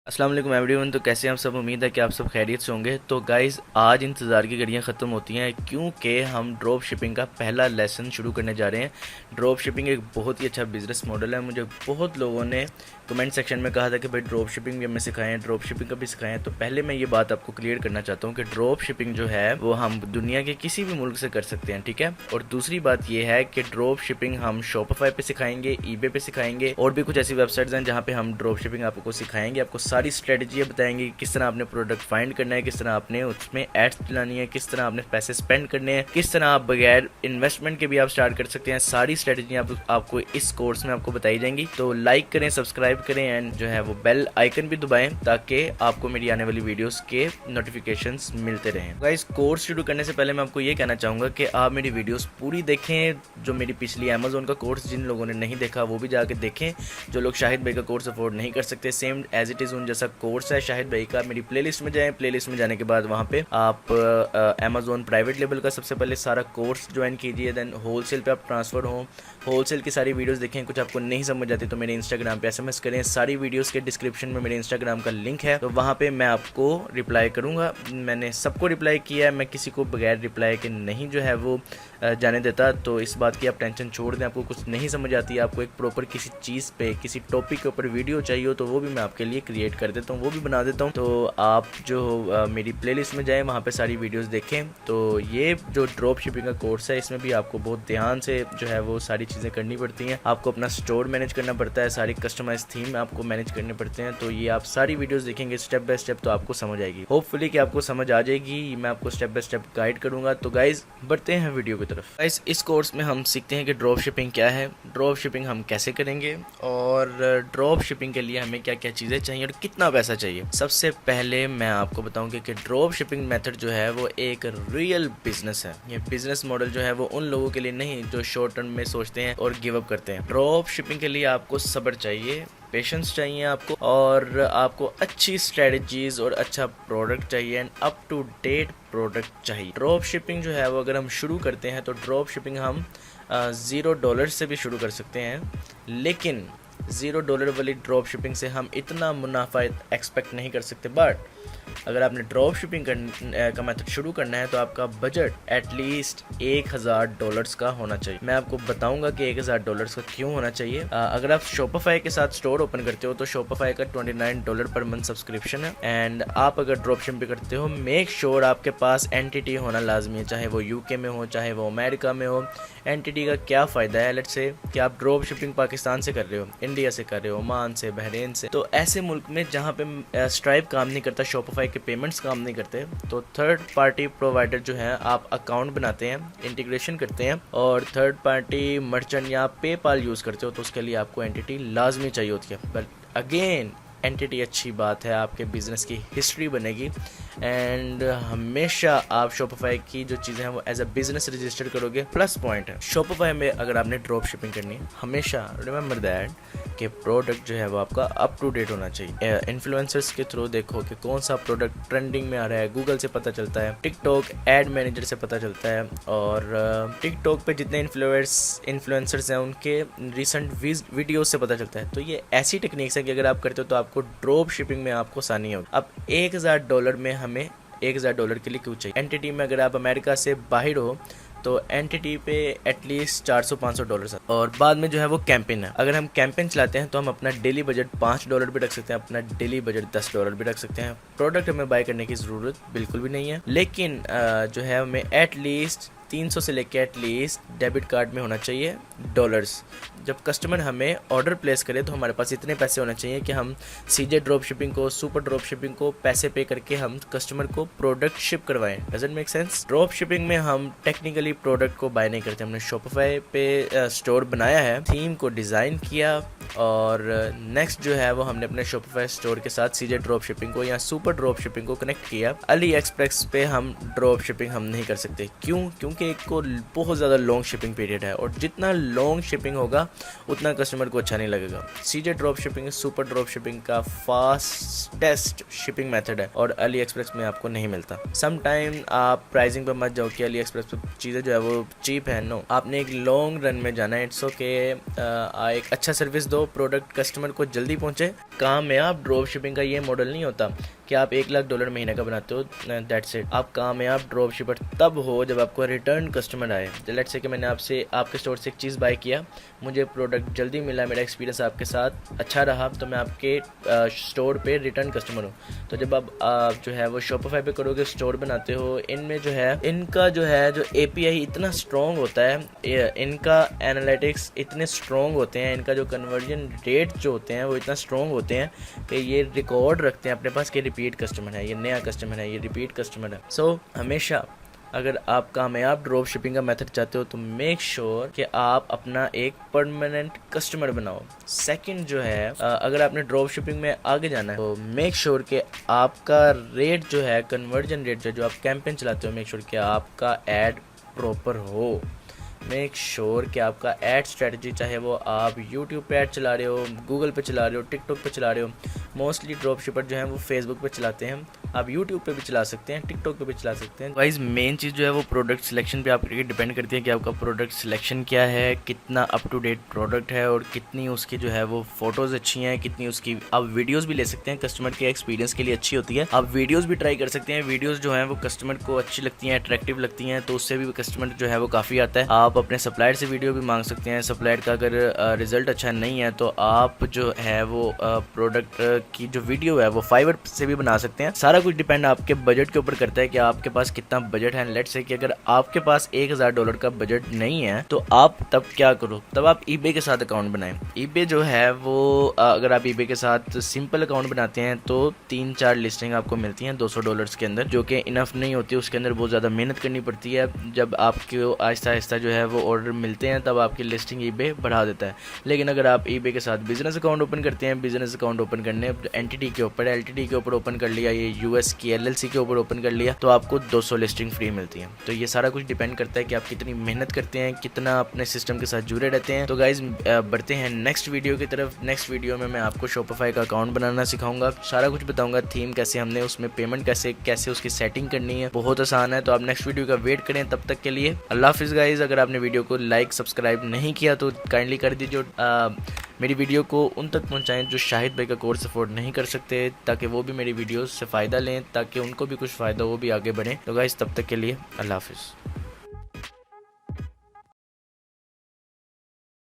अस्सलाम वालेकुम एवरीवन। तो कैसे हैं आप सब? उम्मीद है कि आप सब खैरियत से होंगे। तो गाइज़, आज इंतज़ार की घड़ियां ख़त्म होती हैं क्योंकि हम ड्रॉप शिपिंग का पहला लेसन शुरू करने जा रहे हैं। ड्रॉप शिपिंग एक बहुत ही अच्छा बिज़नेस मॉडल है। मुझे बहुत लोगों ने कमेंट सेक्शन में कहा था कि भाई ड्रॉप शिपिंग भी हमें सिखाएं, ड्रॉप शिपिंग का भी सिखाएं। तो पहले मैं ये बात आपको क्लियर करना चाहता हूँ कि ड्रॉप शिपिंग जो है वो हम दुनिया के किसी भी मुल्क से कर सकते हैं, ठीक है। और दूसरी बात ये है कि ड्रॉप शिपिंग हम शॉपिफाई पे सिखाएंगे, ईबे पे सिखाएंगे, और भी कुछ ऐसी वेबसाइट्स हैं जहाँ पे हम ड्रॉप शिपिंग आपको सिखाएंगे। आपको सारी स्ट्रेटजी बताएंगे कि किस तरह आपने प्रोडक्ट फाइंड करना है, किस तरह आपने उसमें एड्स चलानी है, किस तरह आपने पैसे स्पेंड करने हैं, किस तरह आप बगैर इन्वेस्टमेंट के भी आप स्टार्ट कर सकते हैं। सारी स्ट्रेटजी आपको इस कोर्स में आपको बताई जाएंगी। तो लाइक करें, सब्सक्राइब करें एंड जो है वो बेल आइकन भी दबाएं ताकि आपको मेरी आने वाली वीडियोस के नोटिफिकेशंस मिलते रहें। गाइस, कोर्स शुरू करने से पहले मैं आपको ये कहना चाहूँगा कि आप मेरी वीडियोस पूरी देखें। जो मेरी पिछली अमेजोन का कोर्स जिन लोगों ने नहीं देखा वो भी जाके देखें। जो लोग शाहिद भाई का कोर्स अफोर्ड नहीं कर सकते, सेम एज इट इज़ उन जैसा कोर्स है शाहिद भाई का। मेरी प्लेलिस्ट में जाएं, प्लेलिस्ट में जाने के बाद वहाँ पे आप अमेजोन प्राइवेट लेवल का सबसे पहले सारा कोर्स ज्वाइन कीजिए। देन होलसेल पे आप ट्रांसफ़र हो, होलसेल की सारी वीडियोस देखें। कुछ आपको नहीं समझ आती तो मेरे इंस्टाग्राम पे एसएमएस करें। सारी वीडियोस के डिस्क्रिप्शन में मेरे इंस्टाग्राम का लिंक है, तो वहाँ पे मैं आपको रिप्लाई करूँगा। मैंने सबको रिप्लाई किया है, मैं किसी को बगैर रिप्लाई के नहीं जो है वो जाने देता। तो इस बात की आप टेंशन छोड़ दें। आपको कुछ नहीं समझ आती, आपको एक प्रॉपर किसी चीज़ पे, किसी टॉपिक के ऊपर वीडियो चाहिए हो तो वो भी मैं आपके लिए क्रिएट कर देता हूँ, वो भी बना देता हूँ। तो आप जो मेरी प्लेलिस्ट में जाएं, वहाँ पे सारी वीडियोस देखें। तो ये जो ड्रॉप शिपिंग का कोर्स है इसमें भी आपको बहुत ध्यान से जो है वो सारी चीज़ें करनी पड़ती हैं। आपको अपना स्टोर मैनेज करना पड़ता है, सारी कस्टमाइज थीम आपको मैनेज करने पड़ते हैं। तो ये आप सारी वीडियोस देखेंगे स्टेप बाय स्टेप तो आपको समझ आएगी। होपफुली कि आपको समझ आ जाएगी। मैं आपको स्टेप बाय स्टेप गाइड करूँगा। तो गाइज, बढ़ते हैं वीडियो की तरफ। गाइज, इस कोर्स में हम सीखते हैं कि ड्रॉप शिपिंग क्या है, ड्रॉप शिपिंग हम कैसे करेंगे, और ड्रॉप शिपिंग के लिए हमें क्या क्या चीज़ें चाहिए और कितना पैसा चाहिए। सबसे पहले मैं आपको बताऊंगा कि ड्रॉप शिपिंग मेथड जो है वो एक रियल बिजनेस है। ये बिजनेस मॉडल जो है वो उन लोगों के लिए नहीं जो शॉर्ट टर्म में सोचते हैं और गिव अप करते हैं। ड्रॉप शिपिंग के लिए आपको सब्र चाहिए, पेशेंस चाहिए आपको, और आपको अच्छी स्ट्रेटजीज और अच्छा प्रोडक्ट चाहिए and up to date product चाहिए। ड्रॉप शिपिंग जो है वो अगर हम शुरू करते हैं तो ड्रॉप शिपिंग हम $0 से भी शुरू कर सकते हैं, लेकिन $0 वाली ड्रॉप शिपिंग से हम इतना मुनाफा एक्सपेक्ट नहीं कर सकते। बट अगर आपने ड्रॉप शिपिंग का मेथड शुरू करना है तो आपका बजट एटलीस्ट $1000 का होना चाहिए। मैं आपको बताऊंगा कि $1000 का क्यों होना चाहिए। अगर आप शॉपिफाई के साथ स्टोर ओपन करते हो तो शॉपिफाई का $29 पर मंथ सब्सक्रिप्शन है। एंड आप अगर ड्रॉप शिपिंग करते हो, मेक श्योर आपके पास एंटिटी होना लाजमी है, चाहे वो यूके में हो चाहे वो अमेरिका में हो। एंटिटी का क्या फ़ायदा है, लेट्स से कि आप ड्रॉप शिपिंग पाकिस्तान से कर रहे हो, इंडिया से कर रहे हो, ओमान से, बहरीन से, तो ऐसे मुल्क में जहाँ पे स्ट्राइप काम नहीं करता, शॉपिफाई के पेमेंट्स काम नहीं करते, तो थर्ड पार्टी प्रोवाइडर जो है आप अकाउंट बनाते हैं, इंटीग्रेशन करते हैं, और थर्ड पार्टी मर्चेंट या पेपाल यूज़ करते हो तो उसके लिए आपको एंटिटी लाजमी चाहिए होती है। बट अगेन, एंटिटी अच्छी बात है, आपके बिज़नेस की हिस्ट्री बनेगी एंड हमेशा आप शॉपिफाई की जो चीज़ें हैं वो एज अ बिज़नेस रजिस्टर करोगे। प्लस पॉइंट है शॉपिफाई में अगर आपने ड्रॉप शिपिंग करनी है, हमेशा रिमेंबर दैट कि प्रोडक्ट जो है वो आपका अप टू डेट होना चाहिए। इन्फ्लुएंसर्स के थ्रू देखो कि कौन सा प्रोडक्ट ट्रेंडिंग में आ रहा है, गूगल से पता चलता है, टिकटॉक एड मैनेजर से पता चलता है, और टिकटॉक पे जितने इन्फ्लुएंसर्स हैं उनके रिसेंट वीडियो से पता चलता है। तो ये ऐसी टेक्निक्स है कि अगर आप करते हो तो आपको ड्रॉप शिपिंग में आपको आसानी होगी। अब $1000 में हमें $1000 के लिए क्यों चाहिए? एंटिटी में अगर आप अमेरिका से बाहर हो तो एंटिटी पे एटलीस्ट $400-500 और बाद में जो है वो कैंपेन है। अगर हम कैंपेन चलाते हैं तो हम अपना डेली बजट $5 भी रख सकते हैं, अपना डेली बजट $10 भी रख सकते हैं। प्रोडक्ट हमें बाय करने की ज़रूरत बिल्कुल भी नहीं है, लेकिन जो है हमें एटलीस्ट 300 से लेके एटलीस्ट डेबिट कार्ड में होना चाहिए डॉलर्स। जब कस्टमर हमें ऑर्डर प्लेस करे तो हमारे पास इतने पैसे होने चाहिए कि हम सीधे ड्रॉप शिपिंग को, सुपर ड्रॉप शिपिंग को पैसे पे करके हम कस्टमर को प्रोडक्ट शिप करवाएं। Doesn't make sense? Drop shipping में हम टेक्निकली प्रोडक्ट को बाय नहीं करते। हमने शॉपिफाई पे स्टोर बनाया है, थीम को डिज़ाइन किया, और नेक्स्ट जो है वो हमने अपने शॉपिफाई स्टोर के साथ सीधे ड्रॉप शिपिंग को या सुपर ड्रॉप शिपिंग को कनेक्ट किया। अली एक्सप्रेस पे हम ड्रॉप शिपिंग हम नहीं कर सकते। क्यों? क्योंकि एक को बहुत ज़्यादा लॉन्ग शिपिंग पीरियड है, और जितना लॉन्ग शिपिंग होगा उतना कस्टमर को अच्छा नहीं लगेगा। सीधे drop shipping super drop shipping का फास्टेस्ट शिपिंग मेथड है और अली एक्सप्रेस में आपको नहीं मिलता। सम टाइम आप प्राइसिंग पर मत जाओ कि अली एक्सप्रेस पर चीज़ें जो है वो चीप है। नो, आपने एक लॉन्ग रन में जाना है। इट्स ओके, एक अच्छा सर्विस दो, प्रोडक्ट कस्टमर को जल्दी पहुंचे, कामयाब ड्रॉप शिपिंग का ये मॉडल नहीं होता कि आप $1 लाख महीने का बनाते हो, दैट्स इट। आप कामयाब ड्रॉप शिपर तब हो जब आपको रिटर्न कस्टमर आए। लेट्स से कि मैंने आपसे आपके स्टोर से एक चीज़ बाय किया, मुझे प्रोडक्ट जल्दी मिला, मेरा एक्सपीरियंस आपके साथ अच्छा रहा, तो मैं आपके स्टोर पे रिटर्न कस्टमर हूँ। तो जब आप जो है वो शॉपिफाई पे करोगे, स्टोर बनाते हो, इनमें जो है इनका जो API इतना स्ट्रॉन्ग होता है, इनका एनालिटिक्स इतने स्ट्रॉन्ग होते हैं, इनका जो कन्वर्जन रेट जो होते हैं वो इतना स्ट्रॉन्ग होते हैं कि ये रिकॉर्ड रखते हैं अपने पास कि रिपीट कस्टमर है, ये नया कस्टमर है, ये रिपीट कस्टमर है। सो हमेशा अगर आप कामयाब ड्रॉप शिपिंग का मेथड चाहते हो तो मेक श्योर कि आप अपना एक परमानेंट कस्टमर बनाओ। सेकंड जो है, अगर आपने ड्रॉप शिपिंग में आगे जाना है तो मेक श्योर कि आपका रेट जो है, कन्वर्जन रेट जो आप कैंपेन चलाते हो, मेक श्योर कि आपका एड प्रॉपर हो। मेक श्योर कि आपका एड स्ट्रेटजी, चाहे वो आप यूट्यूब पे ऐड चला रहे हो, गूगल पे चला रहे हो, टिकटॉक पे चला रहे हो, मोस्टली ड्रॉप शिपर जो हैं वो फेसबुक पे चलाते हैं, आप यूट्यूब पे भी चला सकते हैं, टिकटॉक पे भी चला सकते हैं। वाइज मेन चीज़ जो है वो प्रोडक्ट सिलेक्शन पे आपके डिपेंड करती है कि आपका प्रोडक्ट सिलेक्शन क्या है, कितना अप टू डेट प्रोडक्ट है और कितनी उसकी जो है वो फोटोज़ अच्छी हैं, कितनी उसकी आप वीडियोज़ भी ले सकते हैं, कस्टमर के एक्सपीरियंस के लिए अच्छी होती है। आप वीडियोज़ भी ट्राई कर सकते हैं, वीडियोज़ जो हैं वो कस्टमर को अच्छी लगती हैं, अट्रैक्टिव लगती हैं, तो उससे भी कस्टमर जो है वो काफ़ी आता है। आप अपने सप्लायर से वीडियो भी मांग सकते हैं, सप्लायर का अगर रिजल्ट अच्छा नहीं है तो आप जो है वो प्रोडक्ट की जो वीडियो है वो फाइवर से भी बना सकते हैं। सारा कुछ डिपेंड आपके बजट के ऊपर करता है कि आपके पास कितना बजट है। लेट्स से कि अगर आपके पास $1000 का बजट नहीं है तो आप तब क्या करो, तब आप ईबे के साथ अकाउंट बनाएं। ईबे जो है वो अगर आप ईबे के साथ सिंपल अकाउंट बनाते हैं तो 3-4 लिस्टिंग आपको मिलती हैं $200 के अंदर, जो कि इनफ नहीं होती, उसके अंदर बहुत ज़्यादा मेहनत करनी पड़ती है। जब आपको आहिस्ता आहिस्ता जो है वो ऑर्डर मिलते हैं तब आपकी लिस्टिंग ईबे बढ़ा देता है। लेकिन अगर आप ईबे के साथ बिजनेस अकाउंट ओपन करते हैं, बिजनेस अकाउंट ओपन करने एंटिटी के ऊपर, एलटीडी के ऊपर ओपन कर लिया, ये यूएस की एलएलसी के ऊपर ओपन कर लिया, तो आपको 200 लिस्टिंग फ्री मिलती है। तो ये सारा कुछ डिपेंड करता है कि आप कितनी मेहनत करते हैं, कितना अपने सिस्टम के साथ जुड़े रहते हैं। तो गाइज बढ़ते हैं नेक्स्ट वीडियो की तरफ। नेक्स्ट वीडियो में मैं आपको शॉपिफाई का अकाउंट बनाना सिखाऊंगा, सारा कुछ बताऊंगा, थीम कैसे हमने उसमें पेमेंट कैसे उसकी सेटिंग करनी है, बहुत आसान है। तो आप नेक्स्ट वीडियो का वेट करें, तब तक के लिए अल्लाह हाफिज़ गाइज। अगर आपने वीडियो को लाइक सब्सक्राइब नहीं किया तो काइंडली कर दीजिए, मेरी वीडियो को उन तक पहुंचाएं जो शाहिद भाई का कोर्स अफोर्ड नहीं कर सकते, ताकि वो भी मेरी वीडियोस से फ़ायदा लें, ताकि उनको भी कुछ फ़ायदा, वो भी आगे बढ़ें। तो गाइस तब तक के लिए अल्लाह हाफिज़।